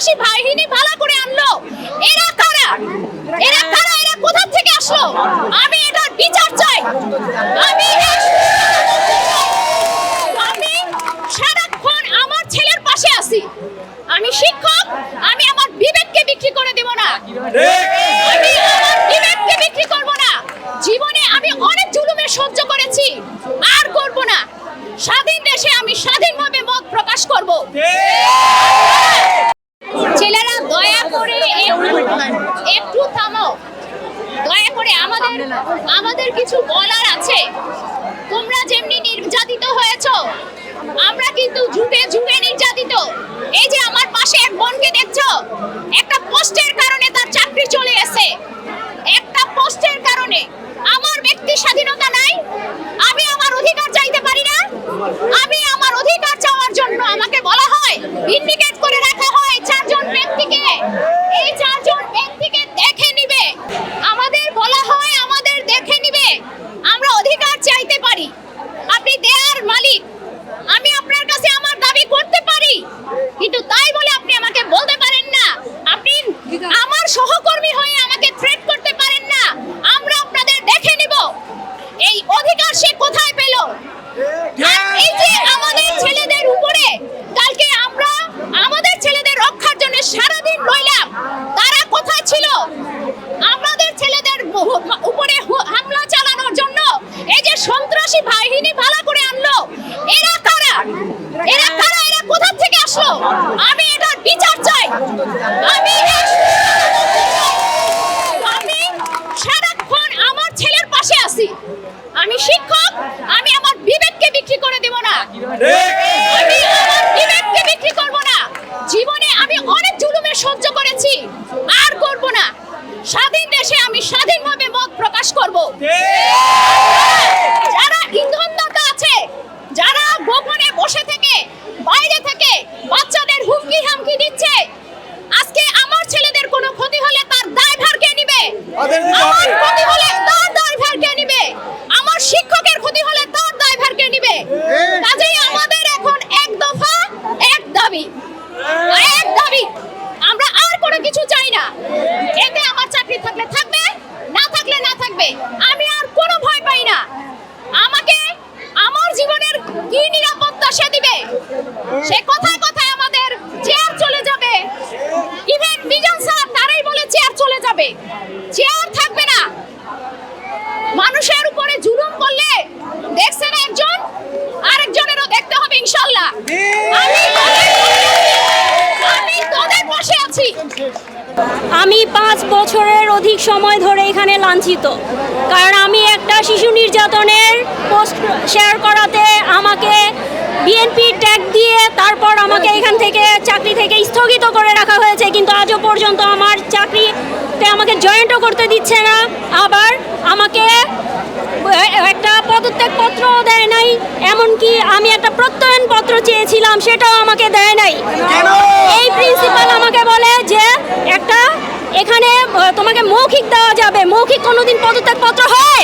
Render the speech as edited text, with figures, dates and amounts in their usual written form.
সন্ত্রাসী বাহিনী ভাড়া করে আনলো, এরা কারা? এরা কারা? এরা কোথা থেকে আসলো? আমি এটার বিচার চাই। আমি সারাক্ষণ আমার ছেলের পাশে আছি। আমি শিক্ষক, আমি আমার বিবেককে বিক্রি করে দেব না। আমি আমার বিবেককে বিক্রি করব না। জীবনে আমি অনেক জুলুমের সহ্য করেছি, আর করব না। স্বাধীন দেশে আমি স্বাধীনভাবে মত প্রকাশ করব। ছেলেরা দয়া করে একটু থামো, দয়া করে আমাদের কিছু বলার আছে। তোমরা যেমনি নির্যাতিত হয়েছো, আমরা কিন্তু যুগে যুগে নির্যাতিত। এই যে আমার পাশে এক বোনকে দেখছো, একটা পোস্টের কারণে তার চাকরি চলে গেছে, একটা পোস্টের কারণে। আমার ব্যক্তি স্বাধীনতা নাই? আমি আমার অধিকার চাইতে পারি না? আমি আমার অধিকার চাওয়ার জন্য আমাকে বলা হয়, ইন্ডিকেট করে রাখা হয় চারজন ব্যক্তিকে, এই চারজন ব্যক্তিকে দেখে নিবে। আমাদের বলা হয় আমাদের দেখে নিবে। আমরা অধিকার চাইতে পারি, আপনি দেয়ার মালিক। আমি আপনার কাছে আমার দাবি করতে পারি, কিন্তু তাই বলে আপনি আমাকে বলতে পারেন না, আপনি আমার সহকর্মী হয়ে আমাকে থ্রেট করতে পারেন না। আমরা আপনাদের দেখে নিব। এই অধিকার সে কোথায় পেল? এই যে আমাদের ছেলেদের উপরে কালকে আমরা আমাদের ছেলেদের রক্ষার জন্য সারাদিন রইলাম, তারা কোথায় ছিল? আমাদের ছেলেদের উপরে হামলা চালানোর জন্য এই যে সন্ত্রাসী বাহিনী ভাড়া করে আনলো, এরা কারা? এরা কারা? এরা কোথা থেকে আসলো? আমি এটার বিচার চাই। আমি সারাক্ষণ আমার ছেলের পাশে আছি। আমি শিক্ষক, আমি আমার বিবেককে বিক্রি করে দেব না। আমি আমার বিবেককে বিক্রি করব না। জীবনে আমি অনেক জুলুমের সহ্য করেছি, আর করব না। স্বাধীন দেশে আমি স্বাধীনভাবে মত প্রকাশ করব। যারা ইন্ধনদাতা আছে, যারা গোপনে বসে থেকে বাইরে থেকে বাচ্চাদের হুমকি হামকি দিচ্ছে, আজকে আমার ছেলেদের কোনো ক্ষতি হলে তার দায়ভার কে নিবে? আমার ক্ষতি হলে তার দায়ভার কে নিবে? আমার শিক্ষকের ক্ষতি হলে তার দায়ভার কে নিবে? কাজেই আমাদের এখন এক দফা এক দাবি, এক দাবি। আমরা আর কোনো কিছু চাই না। এতে আমার চাকরি থাকলে থাকবে, না থাকলে না থাকবে। আমি আর কোনো ভয় পাই না। আমাকে আমার জীবনের কি নিরাপত্তা সে দিবে? সে কথায় কথায় আমাদের চেয়ার চলে যাবে। ইভেন মিজান স্যার তারাই বলে চেয়ার চলে যাবে, চেয়ার থাকবে না। মানুষের উপরে জুলুম করলে দেখছেন একজন, আরেকজনেরও দেখতে হবে ইনশাআল্লাহ। আমি তোদের পাশে আছি। আমি 5 বছরের অধিক সময় ধরে এখানে লাঞ্ছিত, কারণ আমি একটা শিশু নির্যাতনের পোস্ট শেয়ার করাতে আমাকে বিএনপি ট্যাগ দিয়ে তারপর আমাকে এখান থেকে চাকরি থেকে স্থগিত করে রাখা হয়েছে। কিন্তু আজও পর্যন্ত আমার চাকরিতে আমাকে জয়েন্টও করতে দিচ্ছে না। আবার আমাকে একটা পদত্যাগ পত্র দেয় নাই, এমনকি আমি একটা প্রত্যয়ন পত্র চেয়েছিলাম, সেটাও আমাকে দেয় নাই। এই প্রিন্সিপাল আমাকে বলে যে একটা এখানে তোমাকে মৌখিক দেওয়া যাবে। মৌখিক কোনোদিন পদত্যাগ পত্র হয়?